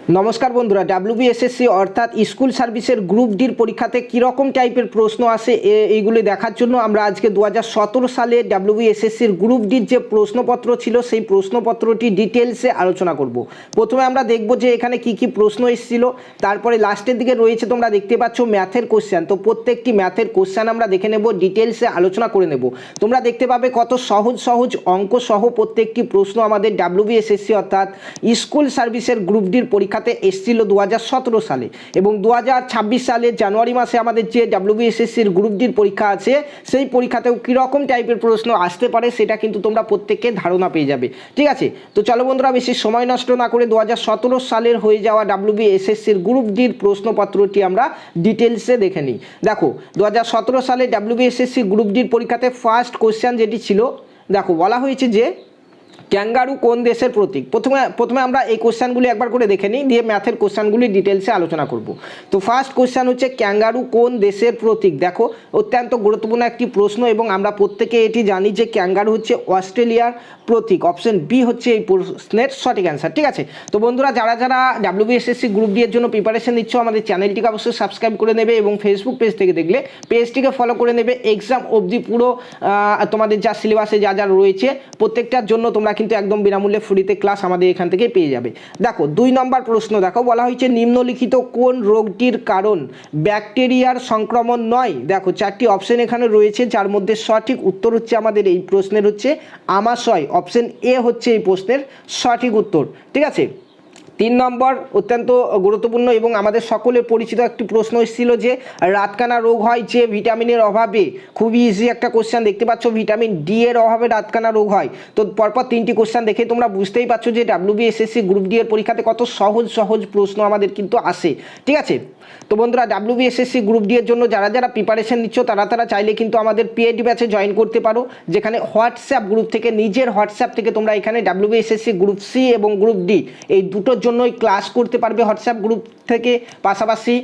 নমস্কার বন্ধুরা, ডাব্লিউবিএসএসসি অর্থাৎ স্কুল সার্ভিসের গ্রুপ ডির পরীক্ষাতে কীরকম টাইপের প্রশ্ন আসে এইগুলি দেখার জন্য আমরা আজকে 2017 সালে ডাব্লিউবিএসএসসির গ্রুপ ডির যে প্রশ্নপত্র ছিল সেই প্রশ্নপত্রটি ডিটেলসে আলোচনা করব। প্রথমে আমরা দেখব যে এখানে কি কি প্রশ্ন এসেছিল, তারপরে লাস্টের দিকে রয়েছে তোমরা দেখতে পাচ্ছ ম্যাথের কোশ্চেন। তো প্রত্যেকটি ম্যাথের কোশ্চেন আমরা দেখে নেব, ডিটেলসে আলোচনা করে নেব। তোমরা দেখতে পাবে কত সহজ সহজ অঙ্ক সহ প্রত্যেকটি প্রশ্ন আমাদের ডাব্লিউবিএসএসসি অর্থাৎ স্কুল সার্ভিসের গ্রুপ ডির পরীক্ষাতে এসেছিল 2017 সালে, এবং 2026 সালের জানুয়ারি মাসে আমাদের যে ডাব্লিউবিএসএসসির গ্রুপ ডির পরীক্ষা আছে সেই পরীক্ষাতেও কীরকম টাইপের প্রশ্ন আসতে পারে সেটা কিন্তু তোমরা প্রত্যেককে ধারণা পেয়ে যাবে। ঠিক আছে, তো চলো বন্ধুরা, বেশি সময় নষ্ট না করে 2017 সালের হয়ে যাওয়া ডাব্লিউবিএসএসসির গ্রুপ ডির প্রশ্নপত্রটি আমরা ডিটেলসে দেখে নিই। দেখো 2017 সালে ডাব্লিউবিএসএসসি গ্রুপ ডির পরীক্ষাতে ফার্স্ট কোশ্চেন যেটি ছিল, দেখো বলা হয়েছে যে ক্যাঙ্গারু কোন দেশের প্রতীক। প্রথমে আমরা এই কোশ্চেনগুলি একবার করে দেখে নিই, দিয়ে ম্যাথের কোশ্চেনগুলি ডিটেলসে আলোচনা করব। তো ফার্স্ট কোশ্চেন হচ্ছে ক্যাঙ্গারু কোন দেশের প্রতীক। দেখো অত্যন্ত গুরুত্বপূর্ণ একটি প্রশ্ন, এবং আমরা প্রত্যেকে এটি জানি যে ক্যাঙ্গারু হচ্ছে অস্ট্রেলিয়ার প্রতীক। অপশন বি হচ্ছে এই প্রশ্নের সঠিক অ্যান্সার। ঠিক আছে, তো বন্ধুরা যারা যারা ডাব্লিউবিএসএসসি গ্রুপ ডি এর জন্য প্রিপারেশন নিচ্ছ আমাদের চ্যানেলটিকে অবশ্যই সাবস্ক্রাইব করে নেবে, এবং ফেসবুক পেজ থেকে দেখলে পেজটিকে ফলো করে নেবে। এক্সাম অবধি পুরো তোমাদের যা সিলেবাসে যা যা রয়েছে প্রত্যেকটার জন্য তোমরা কিন্তু একদম বিনামূল্যে ফ্রিতে ক্লাস আমাদের এখান থেকে পেয়ে যাবে। দেখো 2 নম্বর প্রশ্ন, দেখো বলা হয়েছে নিম্নলিখিত কোন রোগটির কারণ ব্যাকটেরিয়ার সংক্রমণ নয়। দেখো 4টি অপশন এখানে রয়েছে, যার মধ্যে সঠিক উত্তর হচ্ছে আমাদের এই প্রশ্নের হচ্ছে আমাশয়। অপশন এ হচ্ছে এই প্রশ্নের সঠিক উত্তর। ঠিক আছে, 3 নম্বর অত্যন্ত গুরুত্বপূর্ণ এবং আমাদের সকলের পরিচিত একটি প্রশ্ন এসেছিল যে রাতকানা রোগ হয় যে ভিটামিনের অভাবে। খুবই ইজি একটা কোশ্চেন দেখতে পাচ্ছ, ভিটামিন ডি এর অভাবে রাতকানা রোগ হয়। তো পরপর 3টি কোশ্চেন দেখে তোমরা বুঝতেই পারছো যে ডাব্লিউবিএসএসসি গ্রুপ ডি এর পরীক্ষাতে কত সহজ সহজ প্রশ্ন আমাদের কিন্তু আসে। ঠিক আছে, তো বন্ধুরা ডাব্লিউবিএসএসসি গ্রুপ ডি এর জন্য যারা যারা প্রিপারেশন নিচ্ছ তারা চাইলে কিন্তু আমাদের পেড ব্যাচে জয়েন করতে পারো, যেখানে হোয়াটসঅ্যাপ গ্রুপ থেকে নিজের হোয়াটসঅ্যাপ থেকে তোমরা এখানে ডাব্লিউবিএসএসসি গ্রুপ সি এবং গ্রুপ ডি এই দুটোর জন্যই ক্লাস করতে পারবে হোয়াটসঅ্যাপ গ্রুপ থেকে। পাশাপাশি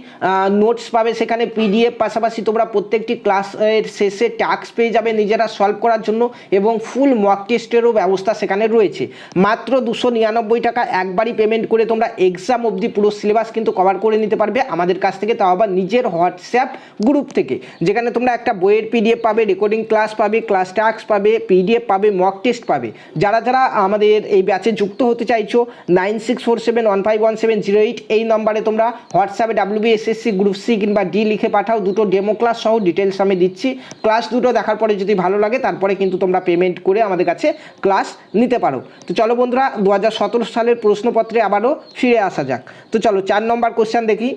নোটস পাবে সেখানে, পিডিএফ, পাশাপাশি তোমরা প্রত্যেকটি ক্লাসের শেষে টাস্ক পেয়ে যাবে নিজেরা সলভ করার জন্য, এবং ফুল মক টেস্টেরও ব্যবস্থা সেখানে রয়েছে। মাত্র 299 টাকা একবারই পেমেন্ট করে তোমরা এক্সাম অবধি পুরো সিলেবাস কিন্তু কভার করে নিতে পারবে আমাদের কাছ থেকে, তাও আবার নিজের হোয়াটসঅ্যাপ গ্রুপ থেকে, যেখানে তোমরা একটা বইয়ের পিডিএফ পাবে, রেকর্ডিং ক্লাস পাবে, ক্লাস টাস্ক পাবে, পিডিএফ পাবে, মক টেস্ট পাবে। যারা যারা আমাদের এই ব্যাচে যুক্ত হতে চাইছো 9647151708 এই নম্বরে তোমরা হোয়াটসঅ্যাপে ডাব্লিউবিএসএসসি গ্রুপ সি কিংবা ডি লিখে পাঠাও। দুটো ডেমো ক্লাস সহ ডিটেলস আমি দিচ্ছি। ক্লাস দুটো দেখার পরে যদি ভালো লাগে তারপরে কিন্তু তোমরা পেমেন্ট করে আমাদের কাছে ক্লাস নিতে পারো। তো চলো বন্ধুরা 2017 সালের প্রশ্নপত্রে আবারও ফিরে আসা যাক। তো চলো 4 নম্বর কোশ্চেন দেখি।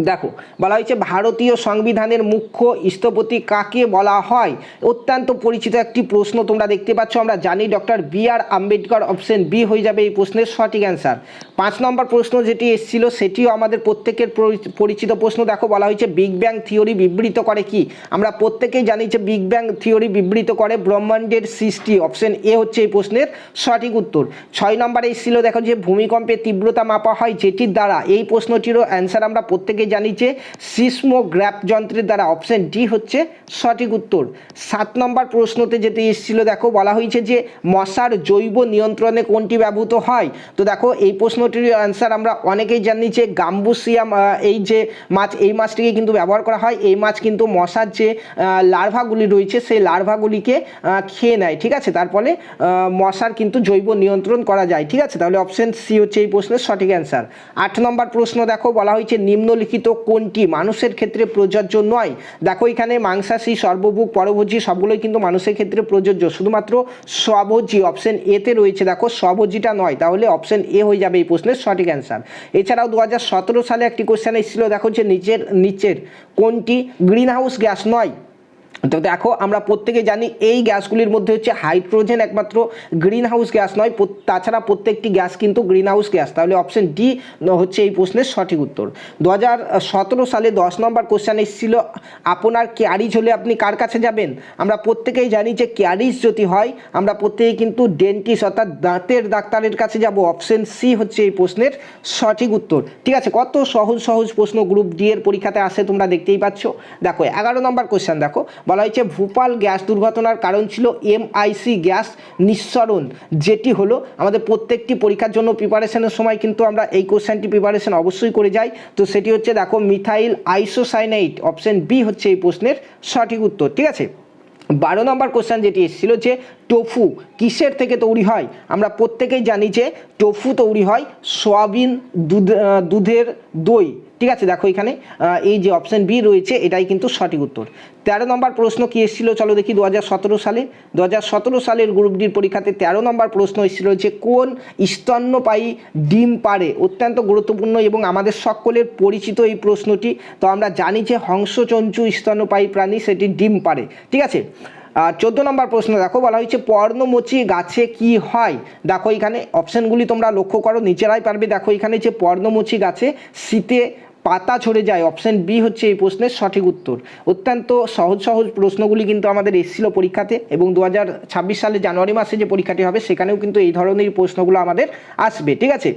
দেখো বলা হয়েছে ভারতীয় সংবিধানের মুখ্য স্থপতি কাকে বলা হয়। অত্যন্ত পরিচিত একটি প্রশ্ন তোমরা দেখতে পাচ্ছ, আমরা জানি doctor B R. Ambedkar. Option B হয়ে যাবে এই প্রশ্নের সঠিক অ্যান্সার। 5 নম্বর প্রশ্ন যেটি এসেছিল সেটিও আমাদের প্রত্যেকের পরিচিত প্রশ্ন। দেখো বলা হয়েছে বিগ ব্যাং থিওরি বিবৃত করে কি। আমরা প্রত্যেকেই জানি যে বিগ ব্যাং থিওরি বিবৃত করে ব্রহ্মাণ্ডের সৃষ্টি। অপশন এ হচ্ছে এই প্রশ্নের সঠিক উত্তর। 6 নম্বরে এসেছিল দেখো যে ভূমিকম্পের তীব্রতা মাপা হয় যেটির দ্বারা। এই প্রশ্নটিরও অ্যান্সার আমরা প্রত্যেকে জানি যে সিসমোগ্রাফ যন্ত্রের দ্বারা। অপশন ডি হচ্ছে সঠিক উত্তর। 7 নম্বর প্রশ্নতে যেটি এসেছিল দেখো বলা হয়েছে যে মশার জৈব নিয়ন্ত্রণে কোনটি ব্যবহৃত হয়। তো দেখো এই প্রশ্নটির অ্যান্সার আমরা অনেকেই জানি যে গাম্বুসিয়াম, এই যে মাছ, এই মাছটিকে কিন্তু ব্যবহার করা হয়। এই মাছ কিন্তু মশার যে লার্ভাগুলি রয়েছে সেই লার্ভাগুলিকে খেয়ে নেয়। ঠিক আছে, তার ফলে মশার কিন্তু জৈব নিয়ন্ত্রণ করা যায়। ঠিক আছে, তাহলে অপশন সি হচ্ছে এই প্রশ্নের সঠিক অ্যান্সার। 8 নম্বর প্রশ্ন দেখো বলা হয়েছে নিম্নলিখিত কোনটি মানুষের ক্ষেত্রে প্রযোজ্য নয়। দেখো এখানে মাংসাশী, সর্বভুক, পরভোজী সবগুলোই কিন্তু মানুষের ক্ষেত্রে প্রযোজ্য, শুধুমাত্র স্বভোজী অপশন এতে রয়েছে। দেখো স্বভোজীটা নয়, তাহলে অপশন এ হয়ে যাবে এই প্রশ্নের সঠিক অ্যান্সার। এছাড়াও 2017 সালে একটি কোশ্চেন এসেছিল দেখো যে নিচের কোনটি গ্রিন হাউস গ্যাস নয়। তো দেখো আমরা প্রত্যেকে জানি এই গ্যাসগুলির মধ্যে হচ্ছে হাইড্রোজেন একমাত্র গ্রিন হাউস গ্যাস নয়, তাছাড়া প্রত্যেকটি গ্যাস কিন্তু গ্রিন হাউস গ্যাস। তাহলে অপশন ডি হচ্ছে এই প্রশ্নের সঠিক উত্তর। 2017 সালে 10 নম্বর কোশ্চেন এসেছিল আপনার ক্যারিজ হলে আপনি কার কাছে যাবেন। আমরা প্রত্যেকেই জানি যে ক্যারিজ যদি হয় আমরা প্রত্যেকেই কিন্তু ডেন্টিস্ট অর্থাৎ দাঁতের ডাক্তারের কাছে যাব। অপশন সি হচ্ছে এই প্রশ্নের সঠিক উত্তর। ঠিক আছে, কত সহজ সহজ প্রশ্ন গ্রুপ ডি এর পরীক্ষাতে আসে তোমরা দেখতেই পাচ্ছ। দেখো 11 নম্বর কোশ্চেন দেখো বলা হয়েছে ভোপাল গ্যাস দুর্ঘটনার কারণ ছিল এমআইসি গ্যাস নিঃসরণ, যেটি হলো আমাদের প্রত্যেকটি পরীক্ষার জন্য প্রিপারেশনের সময় কিন্তু আমরা এই কোশ্চেনটি প্রিপারেশন অবশ্যই করে যাই। তো সেটি হচ্ছে দেখো মিথাইল আইসোসাইনাইড, অপশন বি হচ্ছে এই প্রশ্নের সঠিক উত্তর। ঠিক আছে, 12 নম্বর কোশ্চেন যেটি এসেছিল যে টোফু কিসের থেকে তৈরি হয়? আমরা প্রত্যেকেই জানি যে টোফু তৈরি হয় সয়াবিন দুধের দই। ঠিক আছে, দেখো এখানে এই যে অপশন বি রয়েছে এটাই কিন্তু সঠিক উত্তর। 13 নম্বর প্রশ্ন কি এসেছিল চলো দেখি 2017 সালে। 2017 সালের গ্রুপ ডির পরীক্ষাতে 13 নম্বর প্রশ্ন এসেছিল যে কোন স্তন্যপায়ী ডিম পাড়ে? অত্যন্ত গুরুত্বপূর্ণ এবং আমাদের সকলের পরিচিত এই প্রশ্নটি। তো আমরা জানি যে হংসচঞ্চু স্তন্যপায়ী প্রাণী, সেটি ডিম পাড়ে। ঠিক আছে, 14 নম্বর প্রশ্ন দেখো, বলা হয়েছে পর্ণমোচী গাছে কি হয়? দেখো এখানে অপশানগুলি তোমরা লক্ষ্য করো, নিজেরাই পারবে। দেখো এখানে যে পর্ণমোচী গাছে শীতে পাতা ঝরে যায়, অপশন বি হচ্ছে এই প্রশ্নের সঠিক উত্তর। অত্যন্ত সহজ সহজ প্রশ্নগুলি কিন্তু আমাদের এসেছিল পরীক্ষাতে, এবং 2026 সালে জানুয়ারি মাসে যে পরীক্ষাটি হবে সেখানেও কিন্তু এই ধরনের প্রশ্নগুলো আমাদের আসবে। ঠিক আছে,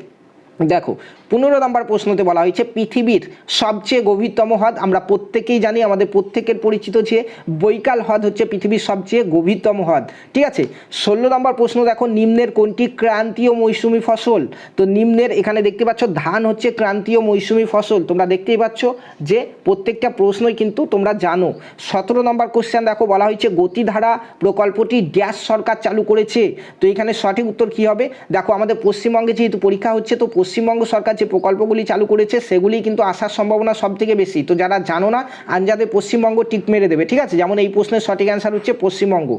দেখো 15 নম্বর প্রশ্নতে বলা হয়েছে পৃথিবীর সবচেয়ে গভীরতম হ্রদ। আমরা প্রত্যেকেই জানি, আমাদের প্রত্যেকের পরিচিত যে বৈকাল হ্রদ হচ্ছে পৃথিবীর সবচেয়ে গভীরতম হ্রদ। ঠিক আছে, 16 নম্বর প্রশ্ন দেখো, নিম্নের কোনটি ক্রান্তীয় মৌসুমি ফসল? তো নিম্নের এখানে দেখতে পাচ্ছ ধান হচ্ছে ক্রান্তীয় মৌসুমি ফসল। তোমরা দেখতেই পাচ্ছ যে প্রত্যেকটা প্রশ্নই কিন্তু তোমরা জানো। 17 নম্বর কোশ্চেন দেখো, বলা হয়েছে গতিধারা প্রকল্পটি ড্যাশ সরকার চালু করেছে? তো এখানে সঠিক উত্তর কি হবে? দেখো আমাদের পশ্চিমবঙ্গে যেহেতু পরীক্ষা হচ্ছে, তো পশ্চিমবঙ্গ সরকার যে প্রকল্পগুলি চালু করেছে সেগুলি কিন্তু আসার সম্ভাবনা সব থেকে বেশি। তো যারা জানো না আনজাদে পশ্চিমবঙ্গ টিক মেরে দেবে। ঠিক আছে, যেমন এই প্রশ্নের সঠিক অ্যান্সার হচ্ছে পশ্চিমবঙ্গ।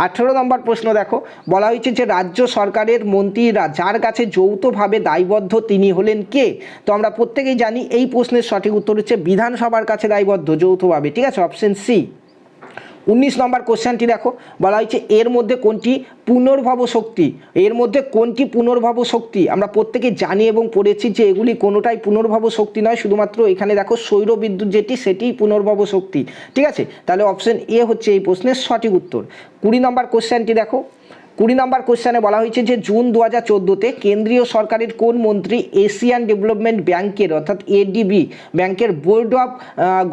18 নম্বর প্রশ্ন দেখো, বলা হয়েছে যে রাজ্য সরকারের মন্ত্রীরা যার কাছে যৌথভাবে দায়বদ্ধ তিনি হলেন কে? তো আমরা প্রত্যেকেই জানি এই প্রশ্নের সঠিক উত্তর হচ্ছে বিধানসভার কাছে দায়বদ্ধ যৌথভাবে। ঠিক আছে, অপশন সি। 19 নম্বর কোশ্চেনটি দেখো, বলা হয়েছে এর মধ্যে কোনটি পুনর্ভব শক্তি? এর মধ্যে কোনটি পুনর্ভব শক্তি? আমরা প্রত্যেকে জানি এবং পড়েছি যে এগুলি কোনোটাই পুনর্ভব শক্তি নয়, শুধুমাত্র এখানে দেখো সৌর বিদ্যুৎ যেটি সেটিই পুনর্ভব শক্তি। ঠিক আছে, তাহলে অপশন এ হচ্ছে এই প্রশ্নের সঠিক উত্তর। 20 নম্বর কোশ্চেনটি দেখো, 20 নম্বর কোশ্চেনে বলা হয়েছে যে জুন 2014-তে কেন্দ্রীয় সরকারের কোন মন্ত্রী এশিয়ান ডেভেলপমেন্ট ব্যাংকের অর্থাৎ এডিবি ব্যাংকের বোর্ড অফ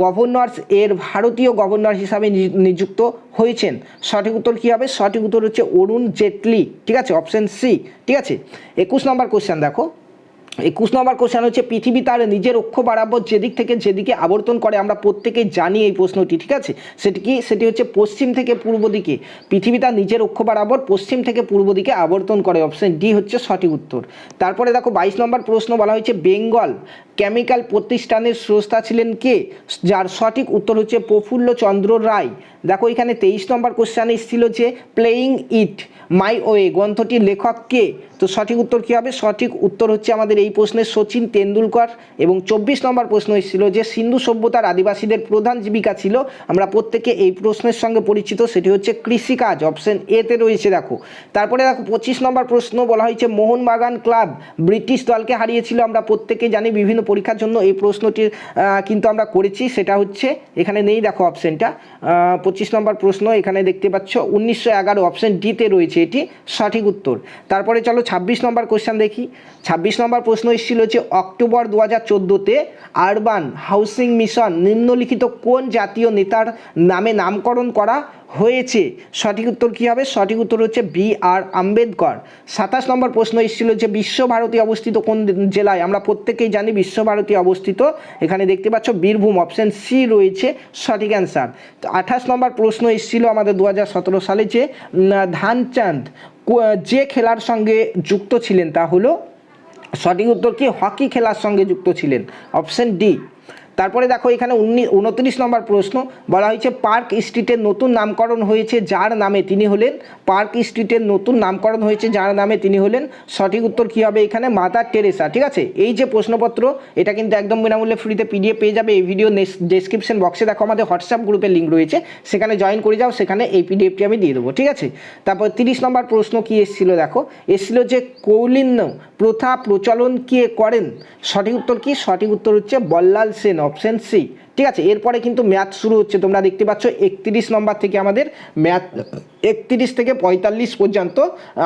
গভর্নর্স এর ভারতীয় গভর্নর হিসাবে নিযুক্ত হয়েছেন? সঠিক উত্তর কী হবে? সঠিক উত্তর হচ্ছে অরুণ জেটলি। ঠিক আছে, অপশন সি। ঠিক আছে, 21 নম্বর কোশ্চেন দেখো, 21 নম্বর কোশ্চেন হচ্ছে পৃথিবী তার নিজের অক্ষ বরাবর যেদিক থেকে যেদিকে আবর্তন করে? আমরা প্রত্যেকেই জানি এই প্রশ্নটি। ঠিক আছে, সেটি হচ্ছে পশ্চিম থেকে পূর্ব দিকে। পৃথিবী তার নিজের অক্ষ বরাবর পশ্চিম থেকে পূর্ব দিকে আবর্তন করে, অপশন ডি হচ্ছে সঠিক উত্তর। তারপরে দেখো 22 নম্বর প্রশ্ন, বলা হয়েছে বেঙ্গল কেমিক্যাল প্রতিষ্ঠানের স্রষ্টা ছিলেন কে? যার সঠিক উত্তর হচ্ছে প্রফুল্ল চন্দ্র রায়। দেখো এখানে 23 নম্বর কোশ্চেন এসেছিল যে প্লেয়িং ইট মাই ওয়ে গ্রন্থটির লেখক কে? তো সঠিক উত্তর কী হবে? সঠিক উত্তর হচ্ছে আমাদের এই প্রশ্নের সচিন তেন্ডুলকর। এবং 24 নম্বর প্রশ্ন এসেছিল যে সিন্ধু সভ্যতার আদিবাসীদের প্রধান জীবিকা ছিল? আমরা প্রত্যেকে এই প্রশ্নের সঙ্গে পরিচিত, সেটি হচ্ছে কৃষিকাজ। অপশন এতে রয়েছে। দেখো তারপরে দেখো 25 নম্বর প্রশ্ন, বলা হয়েছে মোহনবাগান ক্লাব ব্রিটিশ দলকে হারিয়েছিল? আমরা প্রত্যেকে জানি বিভিন্ন পরীক্ষার জন্য এই প্রশ্নটির কিন্তু আমরা করেছি, সেটা হচ্ছে এখানে নেই। দেখো অপশনটা 25 নম্বর প্রশ্ন এখানে দেখতে পাচ্ছ 1911, অপশন ডিতে রয়েছে এটি সঠিক উত্তর। তারপরে চলো 26 নম্বর কোশ্চেন দেখি। 26 নম্বর প্রশ্ন এসেছিল যে অক্টোবর 2014-তে আরবান হাউসিং মিশন নিম্নলিখিত কোন জাতীয় নেতার নামে নামকরণ করা হয়েছে? সঠিক উত্তর কী হবে? সঠিক উত্তর হচ্ছে বি আর আম্বেদকর। 27 নম্বর প্রশ্ন এসেছিল যে বিশ্বভারতী অবস্থিত কোন জেলায়? আমরা প্রত্যেকেই জানি বিশ্বভারতী অবস্থিত, এখানে দেখতে পাচ্ছ বীরভূম, অপশন সি রয়েছে সঠিক অ্যান্সার। তো 28 নম্বর প্রশ্ন এসেছিল আমাদের 2017 সালে যে ধ্যানচাঁদ যে খেলার সঙ্গে যুক্ত ছিলেন তা হলো? সঠিক উত্তর কি? হকি খেলার সঙ্গে যুক্ত ছিলেন, অপশন ডি। তারপরে দেখো এখানে 29 নম্বর প্রশ্ন, বলা হয়েছে পার্ক স্ট্রিটের নতুন নামকরণ হয়েছে যার নামে তিনি হলেন? পার্ক স্ট্রিটের নতুন নামকরণ হয়েছে যার নামে তিনি হলেন? সঠিক উত্তর কী হবে? এখানে মাদার টেরেসা। ঠিক আছে, এই যে প্রশ্নপত্র এটা কিন্তু একদম বিনামূল্যে ফ্রিতে পিডিএফ পেয়ে যাবে। এই ভিডিও ডেসক্রিপশন বক্সে দেখো আমাদের হোয়াটসঅ্যাপ গ্রুপের লিঙ্ক রয়েছে, সেখানে জয়েন করে যাও, সেখানে এই পিডিএফটি আমি দিয়ে দেবো। ঠিক আছে, তারপর 30 নম্বর প্রশ্ন কি এসেছিল দেখো, এসেছিল যে কৌলিন্য প্রথা প্রচলন কে করেন? সঠিক উত্তর কি? সঠিক উত্তর হচ্ছে বল্লাল সেন, অপশন সি। ঠিক আছে, এরপরে কিন্তু ম্যাথ শুরু হচ্ছে, তোমরা দেখতে পাচ্ছ 31 নম্বর থেকে আমাদের ম্যাথ 31 থেকে 45 পর্যন্ত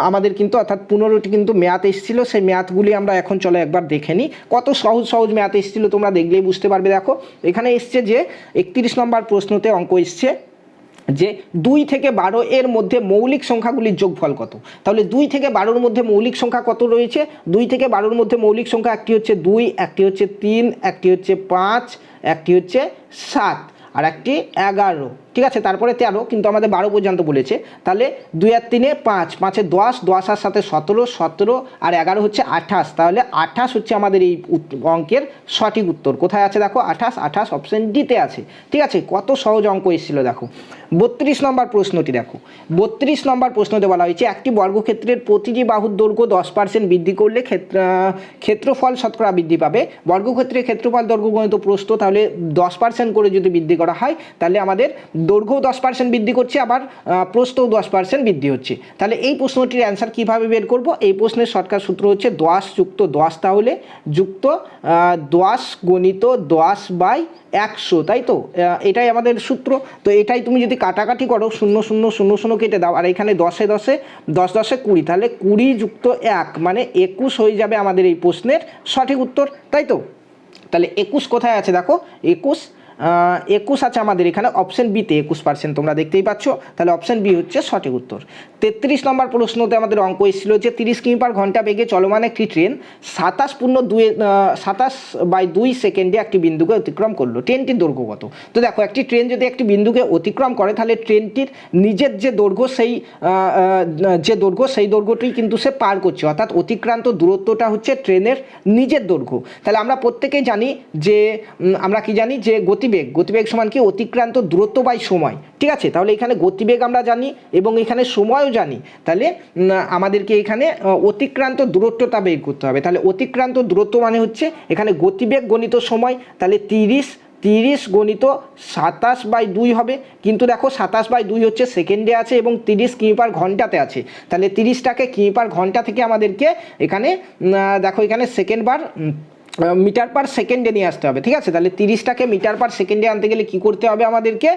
আমাদের কিন্তু অর্থাৎ 15টি কিন্তু ম্যাথ এসেছিল। সেই ম্যাথগুলি আমরা এখন চলো একবার দেখে নিই। কত সহজ সহজ ম্যাথ এসেছিল তোমরা দেখলেই বুঝতে পারবে। দেখো এখানে এসছে যে 31 নম্বর প্রশ্নতে অঙ্ক এসছে যে 2 থেকে 12 এর মধ্যে মৌলিক সংখ্যাগুলির যোগফল কত। তাহলে 2 থেকে 12-র মধ্যে মৌলিক সংখ্যা কত রয়েছে? 2 থেকে 12-র মধ্যে মৌলিক সংখ্যা একটি হচ্ছে 2, একটি হচ্ছে 3, একটি হচ্ছে 5, একটি হচ্ছে 7 আর একটি 11, ঠিক আছে, তারপরে 13, কিন্তু আমাদের 12 পর্যন্ত বলেছে। তাহলে 2 আর 3 5, 5 10, 10 আর 7 17, 17 আর 11 হচ্ছে 28। তাহলে 28 হচ্ছে আমাদের এই অঙ্কের সঠিক উত্তর। কোথায় আছে দেখো 28, 28 অপশন ডিতে আছে, ঠিক আছে। কত সহজ অঙ্ক এসেছিল দেখো। 32 নম্বর প্রশ্নটি দেখো। 32 নম্বর প্রশ্নতে বলা হয়েছে একটি বর্গক্ষেত্রের প্রতিটি বাহুর দৈর্ঘ্য 10% বৃদ্ধি করলে ক্ষেত্রফল শতকরা বৃদ্ধি পাবে। বর্গক্ষেত্রের ক্ষেত্রফল দৈর্ঘ্য গণিত প্রস্থ, তাহলে 10% করে যদি বৃদ্ধি করা হয় তাহলে আমাদের দৈর্ঘ্যও 10% বৃদ্ধি করছে, আবার প্রস্থও 10% বৃদ্ধি হচ্ছে। তাহলে এই প্রশ্নটির অ্যান্সার কীভাবে বের করব? এই প্রশ্নের শর্টকাট সূত্র হচ্ছে 10 যুক্ত 10, তাহলে যুক্ত 10 গণিত 10/100, তাই তো? এটাই আমাদের সূত্র। তো এটাই তুমি যদি কাটাকাটি করো 0 0 0 0 কেটে দাও, আর এখানে 10 10 20, তাহলে 20 যুক্ত 1 মানে 21 হয়ে যাবে আমাদের এই প্রশ্নের সঠিক উত্তর, তাই তো? তাহলে 21 কোথায় আছে দেখো, 21 আছে আমাদের এখানে অপশন বিতে 21%, তোমরা দেখতেই পাচ্ছ। তাহলে অপশন বি হচ্ছে সঠিক উত্তর। 33 নম্বর প্রশ্নতে আমাদের অঙ্ক এসেছিল যে 30 কিমি/ঘন্টা বেগে চলমান একটি ট্রেন 27/2 সেকেন্ডে একটি বিন্দুকে অতিক্রম করলো। ট্রেনটির দৈর্ঘ্য কত? তো দেখো একটি ট্রেন যদি একটি বিন্দুকে অতিক্রম করে তাহলে ট্রেনটির নিজের যে দৈর্ঘ্য সেই দৈর্ঘ্যটি কিন্তু সে পার করছে, অর্থাৎ অতিক্রান্ত দূরত্বটা হচ্ছে ট্রেনের নিজের দৈর্ঘ্য। তাহলে আমরা প্রত্যেকেই জানি যে আমরা কি জানি যে গতিবেগ সমান কি অতিক্রান্ত দূরত্ব বাই সময়, ঠিক আছে। তাহলে এখানে গতিবেগ আমরা জানি এবং এখানে সময়ও জানি। তাহলে আমাদেরকে এখানে অতিক্রান্ত দূরত্বটা বের করতে হবে। তাহলে অতিক্রান্ত দূরত্ব মানে হচ্ছে এখানে গতিবেগ গণিত সময়, তাহলে 30 গণিত 27/2 হবে। কিন্তু দেখো 27/2 হচ্ছে সেকেন্ডে আছে এবং 30 কিমি/ঘন্টাতে আছে। তাহলে 30টাকে কিমি/ঘন্টা থেকে আমাদেরকে এখানে দেখো এখানে মিটার/সেকেন্ডে নিয়ে আসতে হবে, ঠিক আছে। তাহলে 30টাকে মিটার/সেকেন্ডে আনতে গেলে কি করতে হবে আমাদেরকে?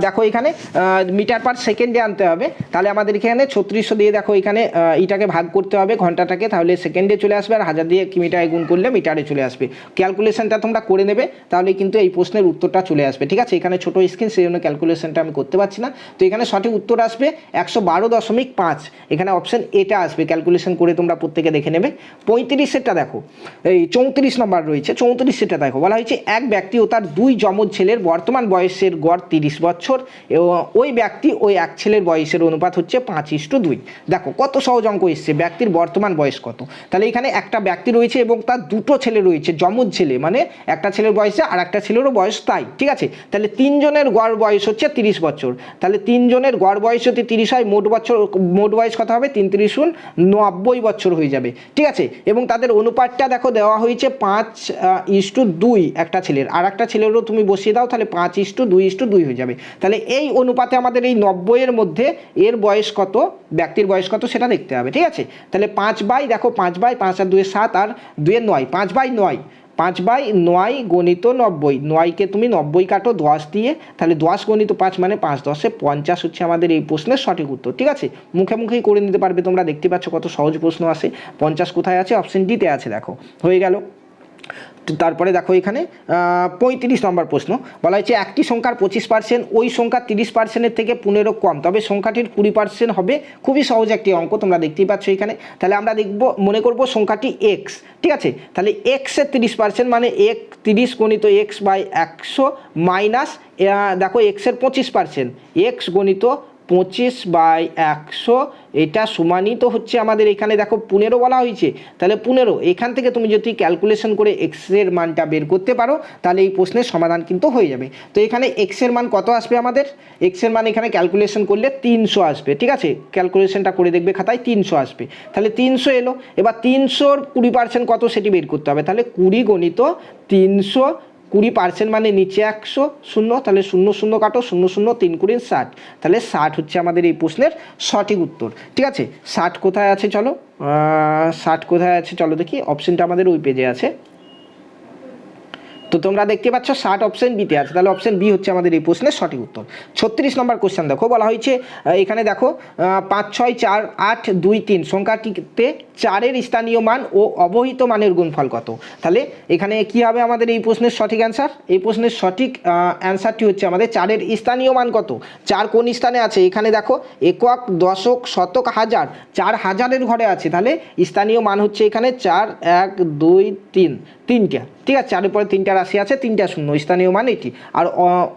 দেখো এখানে মিটার/সেকেন্ডে আনতে হবে। তাহলে আমাদের এখানে 3600 দিয়ে দেখো এখানে এটাকে ভাগ করতে হবে ঘন্টাটাকে, তাহলে সেকেন্ডে চলে আসবে, আর 1000 দিয়ে কিমিটারে গুণ করলে মিটারে চলে আসবে। ক্যালকুলেশনটা তোমরা করে নেবে, তাহলে কিন্তু এই প্রশ্নের উত্তরটা চলে আসবে, ঠিক আছে। এখানে ছোটো স্ক্রিন, সেই জন্য ক্যালকুলেশনটা আমি করতে পারছি না। তো এখানে সঠিক উত্তর আসবে 112.5, এখানে অপশন এটা আসবে। ক্যালকুলেশন করে তোমরা প্রত্যেকে দেখে নেবে। 35-এরটা দেখো, এই 34 নম্বর রয়েছে। 34-এটা দেখো, বলা হয়েছে এক ব্যক্তি ও তার 2 যমজ ছেলের বর্তমান বয়সের গড় 30 বছর এবং ওই ব্যক্তি ওই এক ছেলের বয়সের অনুপাত হচ্ছে 5:2। দেখো কত সহজ অঙ্ক এসছে, ব্যক্তির বর্তমান বয়স কত। তাহলে এখানে একটা ব্যক্তি রয়েছে এবং তার 2টো ছেলে রয়েছে, যমজ ছেলে, মানে একটা ছেলের বয়সে আর একটা ছেলেরও বয়স তাই, ঠিক আছে। তাহলে 3 জনের গড় বয়স হচ্ছে 30 বছর। তাহলে 3 জনের গড় বয়স যদি 30 হয়, মোট বয়স কত হবে? 3 × 3 = 90 বছর হয়ে যাবে, ঠিক আছে। এবং তাদের অনুপাতটা দেখো দেওয়া হয়েছে 5:2 একটা ছেলের, আর একটা ছেলেরও তুমি বসিয়ে দাও, তাহলে 5:2:2 হয়ে যাবে। তাহলে এই অনুপাতে আমাদের এই 90-এর মধ্যে এর বয়স কত, ব্যক্তির বয়স কত সেটা দেখতে হবে, ঠিক আছে। তাহলে 5/5 আর 2 7 আর 2 9, 5/9, 5/9 গণিত 90, 9কে তুমি 90 কাটো 10 দিয়ে, তাহলে 10 গণিত 5 মানে 5 10 50 হচ্ছে আমাদের এই প্রশ্নের সঠিক উত্তর, ঠিক আছে। মুখেই করে নিতে পারবে, তোমরা দেখতে পাচ্ছ কত সহজ প্রশ্ন আসে। 50 কোথায় আছে? অপশন ডিতে আছে, দেখো হয়ে গেল। তারপরে দেখো এখানে 35 নম্বর প্রশ্ন, বলা হয়েছে একটি সংখ্যার 25% ওই সংখ্যা 30%-এর থেকে 15 কম, তবে সংখ্যাটির 20% হবে। খুবই সহজ একটি অঙ্ক, তোমরা দেখতেই পাচ্ছ এখানে। তাহলে আমরা মনে করব সংখ্যাটি এক্স, ঠিক আছে। তাহলে এক্সের 30% মানে 30 গণিত x/100 মাইনাস দেখো এক্সের 25%, এক্স গণিত 25/100, এটা সমানই তো হচ্ছে আমাদের এখানে দেখো 15 বলা হয়েছে। তাহলে 15, এখান থেকে তুমি যদি ক্যালকুলেশন করে এক্সের মানটা বের করতে পারো তাহলে এই প্রশ্নের সমাধান কিন্তু হয়ে যাবে। তো এখানে এক্সের মান কত আসবে আমাদের? এক্সের মান এখানে ক্যালকুলেশন করলে 300 আসবে, ঠিক আছে। ক্যালকুলেশনটা করে দেখবে খাতায়, 300 আসবে। তাহলে 300 এলো। এবার 300-র 20% কত সেটি বের করতে হবে। তাহলে 20 গণিত 300, 20% মানে নিচে 100 0, তাহলে 0 0 কাটো, 0 0 3 × 60, তাহলে 60 হচ্ছে আমাদের এই প্রশ্নের সঠিক উত্তর, ঠিক আছে। 60 কোথায় আছে চলো, 60 কোথায় আছে চলো দেখি। অপশনটা আমাদের ওই পেজে আছে, তো তোমরা দেখতে পাচ্ছ 60 অপশন বিতে আছে, তাহলে অপশন বি হচ্ছে আমাদের এই প্রশ্নের সঠিক উত্তর। 36 নম্বর কোশ্চেন দেখো, বলা হয়েছে এখানে দেখো 5 6 4 8 2 3 সংখ্যাটিতে 4-এর স্থানীয় মান ও অবহিত মানের গুণফল কত। তাহলে এখানে কি হবে আমাদের এই প্রশ্নের সঠিক অ্যান্সার? এই প্রশ্নের সঠিক অ্যান্সারটি হচ্ছে আমাদের 4-এর স্থানীয় মান কত। 4 কোন স্থানে আছে? এখানে দেখো একক, দশক, শতক, হাজার, 4000-এর ঘরে আছে। তাহলে স্থানীয় মান হচ্ছে এখানে 4 1 2 3 তিনটা, ঠিক আছে, 4-এর পরে 3টা রাশি আছে, 3টা শূন্য, স্থানীয় মান এটি। আর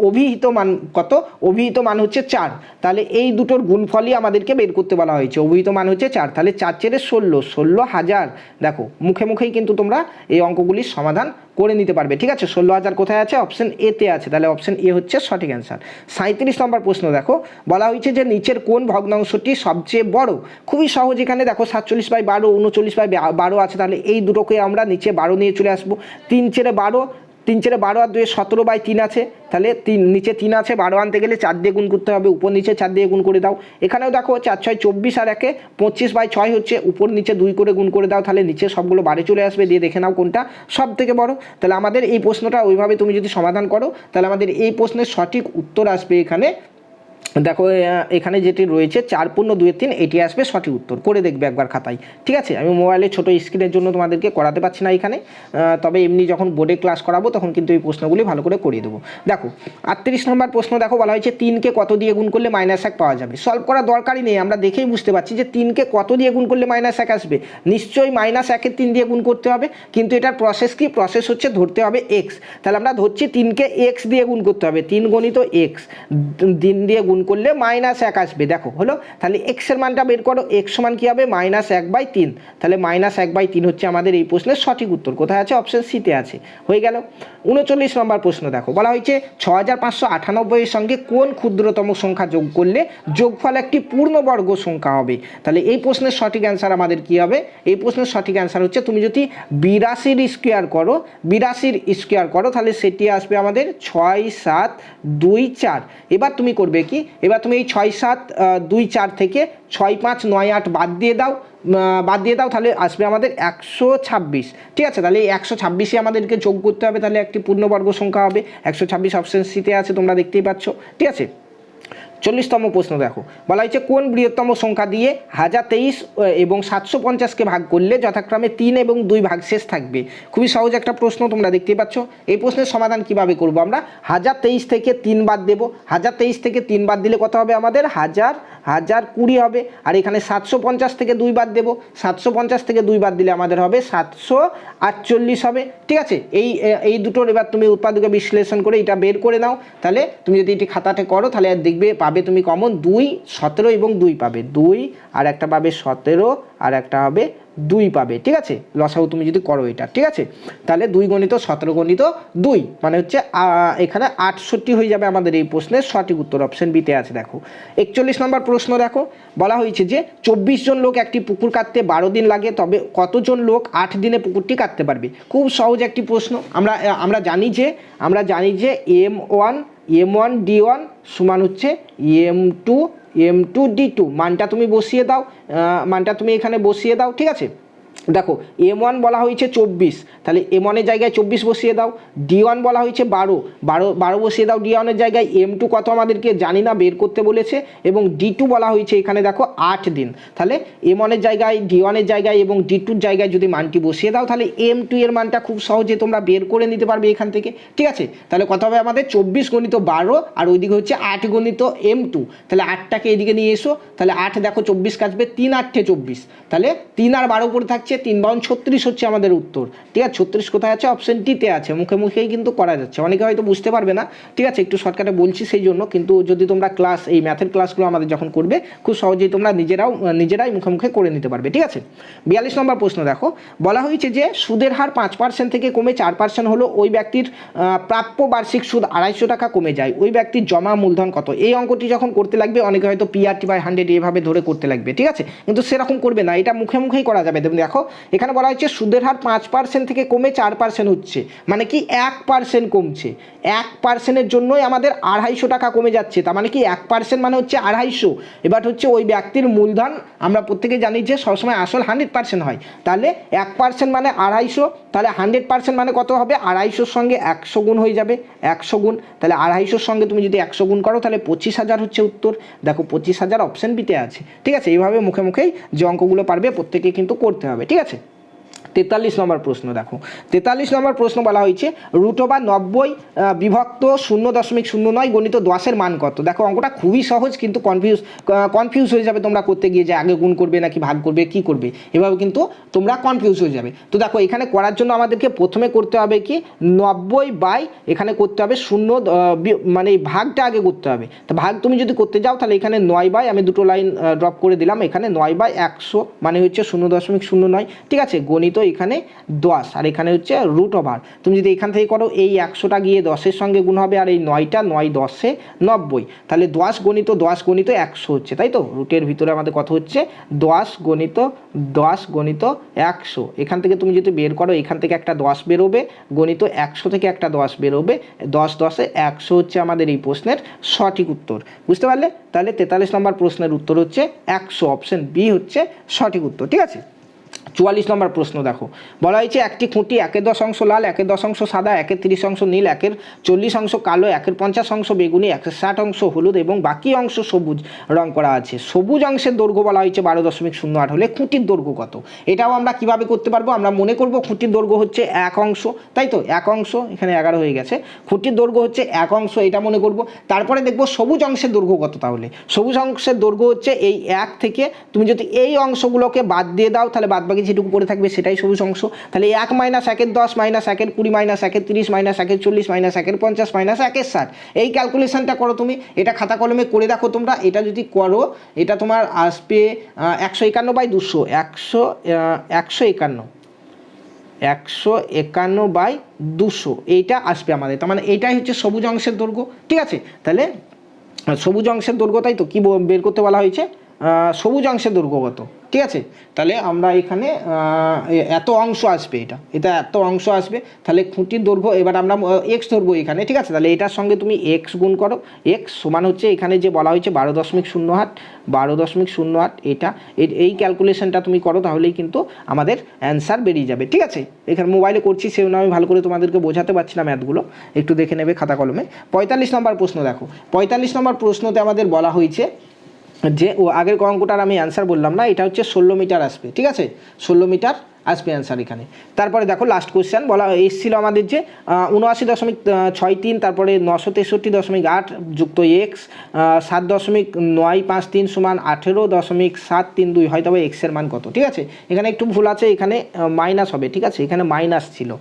অভিহিত মান কত? অভিহিত মান হচ্ছে 4। তাহলে এই দুটোর গুণফলই আমাদেরকে বের করতে বলা হয়েছে। অভিহিত মান হচ্ছে 4, তাহলে 4 4 16, 16,000। দেখো মুখে মুখেই কিন্তু তোমরা এই অঙ্কগুলির সমাধান করে নিতে পারবে, ঠিক আছে। 16,000 কোথায় আছে? অপশন এতে আছে, তাহলে অপশন এ হচ্ছে সঠিক অ্যান্সার। 37 নম্বর প্রশ্ন দেখো, বলা হয়েছে যে নিচের কোন ভগ্নাংশটি সবচেয়ে বড়। খুবই সহজ, এখানে দেখো 47/12, 39/12 আছে, তাহলে এই দুটোকে আমরা নিচে 12 নিয়ে চলে আসবো। 3 4 12, 3 4 12 আর 2 17/3 আছে, তাহলে নিচে 3 আছে, 12 আনতে গেলে 4 দিয়ে গুণ করতে হবে, উপর নিচে 4 দিয়ে গুণ করে দাও। এখানেও দেখো 4 6 24 আর 1 25/6 হচ্ছে, উপর নিচে 2 করে গুণ করে দাও, তাহলে নিচে সবগুলো 12 চলে আসবে। দিয়ে দেখে নাও কোনটা সব থেকে বড়। তাহলে আমাদের এই প্রশ্নটা ওইভাবে তুমি যদি সমাধান করো, তাহলে আমাদের এই প্রশ্নের সঠিক উত্তর আসবে এখানে দেখো এখানে যেটি রয়েছে 4 পূর্ণ 2 3, এটি আসবে সঠিক উত্তর। করে দেখবে একবার খাতায়, ঠিক আছে। আমি মোবাইলে ছোটো স্ক্রিনের জন্য তোমাদেরকে করাতে পারছি না এখানে, তবে এমনি যখন বোর্ডে ক্লাস করাবো তখন কিন্তু এই প্রশ্নগুলি ভালো করে করিয়ে দেবো। দেখো 38 নম্বর প্রশ্ন দেখো, বলা হয়েছে 3কে কত দিয়ে গুণ করলে -1 পাওয়া যাবে। সলভ করার দরকারই নেই, আমরা দেখেই বুঝতে পারছি যে 3কে কত দিয়ে গুণ করলে -1 আসবে। নিশ্চয়ই -1-এর 3 দিয়ে গুণ করতে হবে, কিন্তু এটার প্রসেস কি? প্রসেস হচ্ছে ধরতে হবে x। তাহলে আমরা ধরছি 3কে x দিয়ে গুণ করতে হবে, 3 গণিত x, 3 দিয়ে গুণ করলে -1 আসবে। দেখো হলো, তাহলে x এর মানটা বের করো, x সমান কি হবে? -1/3। তাহলে -1/3 হচ্ছে আমাদের এই প্রশ্নের সঠিক উত্তর। কোথায় আছে? অপশন সিতে আছে। হয়ে গেল। 39 নম্বর প্রশ্ন দেখো, বলা হয়েছে 6598 এর সঙ্গে কোন ক্ষুদ্রতম সংখ্যা যোগ করলে যোগফল একটি পূর্ণবর্গ সংখ্যা হবে। তাহলে এই প্রশ্নের সঠিক অ্যান্সার আমাদের কি হবে? এই প্রশ্নের সঠিক অ্যান্সার হচ্ছে, তুমি যদি 82-র স্কোয়ার করো, 82-র স্কোয়ার করো, তাহলে সেটি আসবে আমাদের 6 7 2 4। এবার তুমি করবে কি? এবার তুমি এই 6 7 2 4 থেকে 6 5 9 8 বাদ দিয়ে দাও, তাহলে আসবে আমাদের 126, ঠিক আছে। তাহলে এই 126-ই আমাদেরকে যোগ করতে হবে, তাহলে একটি পূর্ণবর্গ সংখ্যা হবে। 126 অপশন সিতে আছে, তোমরা দেখতেই পাচ্ছ, ঠিক আছে। 40তম প্রশ্ন দেখো, বলা হয়েছে কোন বৃহত্তম সংখ্যা দিয়ে 1023 এবং 750-কে ভাগ করলে যথাক্রমে 3 এবং 2 ভাগশেষ থাকবে। খুবই সহজ একটা প্রশ্ন, তোমরা দেখতেই পাচ্ছ। এই প্রশ্নের সমাধান কিভাবে করব আমরা? 1023 থেকে 3 বাদ দেব। 1023 থেকে 3 বাদ দিলে কত হবে আমাদের? 1020 হবে। আর এখানে 750 থেকে 2 বাদ দেব, 750 থেকে 2 বাদ দিলে আমাদের হবে 748 হবে, ঠিক আছে। এই দুটোর এবার তুমি উৎপাদকে বিশ্লেষণ করে এটা বের করে নাও। তাহলে তুমি যদি এটি খাতাতে করো, তাহলে দেখবে পাবে তুমি কমন 2 17 এবং 2 পাবে, 2 আর একটা পাবে 17 আর একটা হবে 2 পাবে, ঠিক আছে। লসাগু তুমি যদি করো এটা, ঠিক আছে। তাহলে 2 গণিত 17 গণিত 2 মানে হচ্ছে এখানে 68 হয়ে যাবে আমাদের এই প্রশ্নের সঠিক উত্তর। অপশন বিতে আছে। দেখো 41 নম্বর প্রশ্ন দেখো, বলা হয়েছে যে 24 জন লোক একটি পুকুর কাটতে 12 দিন লাগে, তবে কতজন লোক 8 দিনে পুকুরটি কাটতে পারবে। খুব সহজ একটি প্রশ্ন। আমরা জানি যে M1 D1 সমান হচ্ছে M2 D2। মানটা তুমি বসিয়ে দাও, ঠিক আছে। দেখো M1 বলা হয়েছে 24, তাহলে M1 এর জায়গায় 24 বসিয়ে দাও। D1 বলা হয়েছে 12 বসিয়ে দাও D1 এর জায়গায়। M2 কত আমাদেরকে জানি না, বের করতে বলেছে। এবং D2 বলা হয়েছে এখানে দেখো 8 দিন। তাহলে M1 এর জায়গায়, D1 এর জায়গায় এবং D2 এর জায়গায় যদি মানটি বসিয়ে দাও, তাহলে M2 এর মানটা খুব সহজে তোমরা বের করে নিতে পারবে এখান থেকে, ঠিক আছে। তাহলে কত হবে আমাদের? 24 গণিত 12 আর ওইদিকে হচ্ছে 8 গণিত M2। তাহলে 8টাকে এদিকে নিয়ে এসো, তাহলে 8 দেখো 24 কাটবে, 3 8 24, তাহলে 3 আর 12 উপরে থাকছে 3 বাউন 36 হচ্ছে আমাদের উত্তর, ঠিক আছে। 36 কোথায় আছে? অপশন টিতে আছে। মুখেই কিন্তু করা যাচ্ছে, অনেকে হয়তো বুঝতে পারবে না, ঠিক আছে। একটু শর্টকাটে বলছি সেই জন্য, কিন্তু যদি তোমরা এই ম্যাথের ক্লাসগুলো আমাদের যখন করবে, খুব সহজেই তোমরা নিজেরাই মুখে করে নিতে পারবে, ঠিক আছে। 42 নম্বর প্রশ্ন দেখো, বলা হয়েছে যে সুদের হার 5% থেকে কমে 4% হলো ওই ব্যক্তির প্রাপ্য বার্ষিক সুদ 250 টাকা কমে যায়, ওই ব্যক্তির জমা মূলধন কত। এই অঙ্কটি যখন করতে লাগবে, অনেকে হয়তো PRT/100 এভাবে ধরে করতে লাগবে, ঠিক আছে। কিন্তু সেরকম করবে না, এটা মুখেই করা যাবে। দেখো এখানে বলা হয়েছে সুদের হার 5% থেকে কমে 4% হচ্ছে, মানে কি 1% কমছে। 1%-এর জন্যই আমাদের 250 টাকা কমে যাচ্ছে, তার মানে কি 1% মানে হচ্ছে 250। এবার হচ্ছে ওই ব্যক্তির মূলধন, আমরা প্রত্যেকে জানি যে সবসময় আসল 100% হয়, তাহলে 1% মানে 250, তাহলে 100% মানে কত হবে, 250-র সঙ্গে 100 গুণ হয়ে যাবে, 100 গুণ, তাহলে 250-র সঙ্গে তুমি যদি 100 গুণ করো তাহলে 25,000 হচ্ছে উত্তর। দেখো 25,000 অপশন বিতে আছে, ঠিক আছে। এইভাবে মুখে মুখেই যে অঙ্কগুলো পারবে প্রত্যেকে কিন্তু করতে হবে, ঠিক আছে। 43 নম্বর প্রশ্ন দেখো, 43 নম্বর প্রশ্ন বলা হয়েছে √90 বিভক্ত 0.09 গণিত 10-এর মান কত। দেখো অঙ্কটা খুবই সহজ, কিন্তু কনফিউজ হয়ে যাবে তোমরা করতে গিয়ে, যে আগে গুণ করবে নাকি ভাগ করবে কি করবে, এভাবে কিন্তু তোমরা কনফিউজ হয়ে যাবে। তো দেখো এখানে করার জন্য আমাদেরকে প্রথমে করতে হবে কি 90 এখানে করতে হবে 0, মানে এই ভাগটা আগে করতে হবে। তো ভাগ তুমি যদি করতে যাও তাহলে এখানে 9 আমি দুটো লাইন ড্রপ করে দিলাম, এখানে 9/100 মানে হচ্ছে 0.09, ঠিক আছে। গণিত এখানে 10 আর এখানে হচ্ছে √ওভার। তুমি যদি এখান থেকে করো এই 100টা গিয়ে 10-এর সঙ্গে গুণ হবে, আর এই 9টা 9 10-এ 90, তাহলে 10 গণিত 100 হচ্ছে, তাই তো। রুটের ভিতরে আমাদের কত হচ্ছে 10 গণিত 100। এখান থেকে তুমি যদি বের করো, এখান থেকে একটা 10 বেরোবে, গণিত 100 থেকে একটা 10 বেরোবে, 10 10-এ 100 হচ্ছে আমাদের এই প্রশ্নের সঠিক উত্তর। বুঝতে পারলে? তাহলে 43 নম্বর প্রশ্নের উত্তর হচ্ছে 100, অপশন বি হচ্ছে সঠিক উত্তর, ঠিক আছে। 44 নম্বর প্রশ্ন দেখো, বলা হয়েছে একটি খুঁটি 1/10 লাল, 1/10 সাদা, 1/30 নীল, 1/40 কালো, 1/50 বেগুনি, 1/60 হলুদ এবং বাকি অংশ সবুজ রং করা আছে। সবুজ অংশের দৈর্ঘ্য বলা হয়েছে 12.08 হলে খুঁটির দৈর্ঘ্য কত। এটাও আমরা কিভাবে করতে পারবো, আমরা মনে করব খুঁটির দৈর্ঘ্য হচ্ছে 1 অংশ, তাই তো। 1 অংশ, এখানে 11 হয়ে গেছে, খুঁটির দৈর্ঘ্য হচ্ছে 1 অংশ, এটা মনে করব। তারপরে দেখব সবুজ অংশের দৈর্ঘ্য কত। তাহলে সবুজ অংশের দৈর্ঘ্য হচ্ছে এই 1 থেকে তুমি যদি এই অংশগুলোকে বাদ দিয়ে দাও, তাহলে বাদবাকি যেটুকু পড়ে থাকবে সেটাই সবুজ অংশ। তাহলে 1 - 1/10 - 1/20 - 1/30 - 1/40 - 1/50 - 1/60, এই ক্যালকুলেশনটা করো তুমি, এটা খাতা কলমে করে দেখো তোমরা। এটা যদি করো এটা তোমার আসবে 151/200, 151/200 এইটা আসবে আমাদের। তার মানে এইটাই হচ্ছে সবুজ অংশের দৈর্ঘ্য, ঠিক আছে। তাহলে সবুজ অংশের দৈর্ঘ্য, তাই তো, কি বের করতে বলা হয়েছে, সবুজ অংশের দৈর্ঘ্য কত, ঠিক আছে। তাহলে আমরা এখানে এত অংশ আসবে, এটা এত অংশ আসবে, তাহলে খুঁটির দৈর্ঘ্য এবার আমরা এক্স ধরবো এখানে, ঠিক আছে। তাহলে এটার সঙ্গে তুমি এক্স গুণ করো, এক্স সমান হচ্ছে এখানে যে বলা হয়েছে 12.08 এটা, এই ক্যালকুলেশনটা তুমি করো, তাহলেই কিন্তু আমাদের অ্যান্সার বেরিয়ে যাবে, ঠিক আছে। এখানে মোবাইলে করছি সেজন্য আমি ভালো করে তোমাদেরকে বোঝাতে পারছি না, ম্যাথগুলো একটু দেখে নেবে খাতা কলমে। 45 নম্বর প্রশ্ন দেখো, 45 নম্বর প্রশ্নতে আমাদের বলা হয়েছে যে আগের অঙ্কটার আমি অ্যান্সার বললাম না, এটা হচ্ছে 16 মিটার আসবে, ঠিক আছে। 16 মিটার আসবে অ্যান্সার এখানে। তারপরে দেখো লাস্ট কোয়েশ্চেন বলা এসেছিল আমাদের যে 79.63, তারপরে 963.8 যুক্ত এক্স 7.953 সমান 18.732 হয়, তবে এক্সের মান কত, ঠিক আছে। এখানে একটু ভুল আছে, এখানে মাইনাস হবে, ঠিক আছে। এখানে মাইনাস ছিল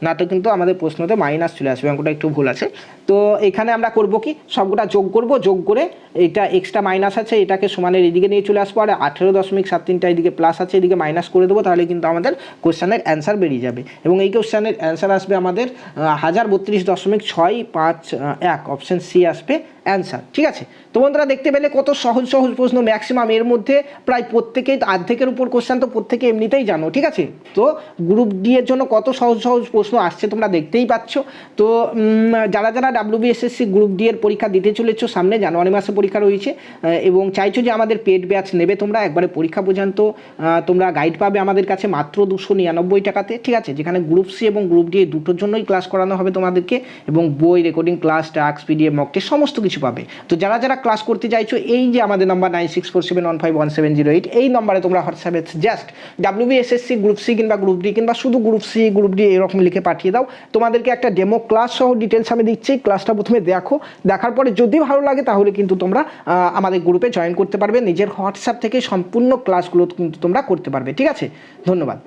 না, তো কিন্তু আমাদের প্রশ্নতে মাইনাস চলে আসবে, অঙ্কটা একটু ভুল আছে। তো এখানে আমরা করব কি, সবকটা যোগ করব, যোগ করে এটা এক্সট্রা মাইনাস আছে এটাকে সমানের এদিকে নিয়ে চলে আসবো, আর 18.73টা এদিকে প্লাস আছে এদিকে মাইনাস করে দেবো, তাহলে কিন্তু আমাদের কোশ্চেনের অ্যান্সার বেরিয়ে যাবে। এবং এই কোশ্চেনের অ্যান্সার আসবে আমাদের 1032.651, অপশন সি আসবে অ্যান্সার, ঠিক আছে। তো বন্ধুরা দেখতে পেলে কত সহজ সহজ প্রশ্ন, ম্যাক্সিমাম এর মধ্যে প্রায় প্রত্যেকেই অর্ধেকের উপর কোশ্চেন তো প্রত্যেকে এমনিতেই জানো, ঠিক আছে। তো গ্রুপ ডি এর জন্য কত সহজ সহজ প্রশ্ন আসছে তোমরা দেখতেই পাচ্ছ। তো যারা যারা WBSSC গ্রুপ ডি এর পরীক্ষা দিতে চলেছো, সামনে জানুয়ারি মাসে পরীক্ষা রয়েছে, এবং চাইছো যে আমাদের পেড ব্যাচ নেবে তোমরা, একবারে পরীক্ষা পর্যন্ত তোমরা গাইড পাবে আমাদের কাছে মাত্র 299 টাকাতে, ঠিক আছে। যেখানে গ্রুপ সি এবং গ্রুপ ডি দুটোর জন্যই ক্লাস করানো হবে তোমাদেরকে, এবং বই, recording class, task, PDF, mock test সমস্ত কিছু পাবে। তো যারা যারা ক্লাস করতে চাইছো, এই যে আমাদের নাম্বার 9647151708, এই নম্বরে তোমরা হোয়াটসঅ্যাপে জাস্ট WBSSC গ্রুপ সি কিংবা গ্রুপ ডি কিংবা শুধু গ্রুপ সি গ্রুপ ডি এরকম লিখে পাঠিয়ে দাও। তোমাদেরকে একটা ডেমো ক্লাস সহ ডিটেলস আমি দিচ্ছি, ক্লাসটা প্রথমে দেখো, দেখার পরে যদি ভালো লাগে তাহলে কিন্তু তোমরা আমাদের গ্রুপে জয়েন করতে পারবে, নিজের হোয়াটসঅ্যাপ থেকে সম্পূর্ণ ক্লাসগুলো কিন্তু তোমরা করতে পারবে, ঠিক আছে। ধন্যবাদ।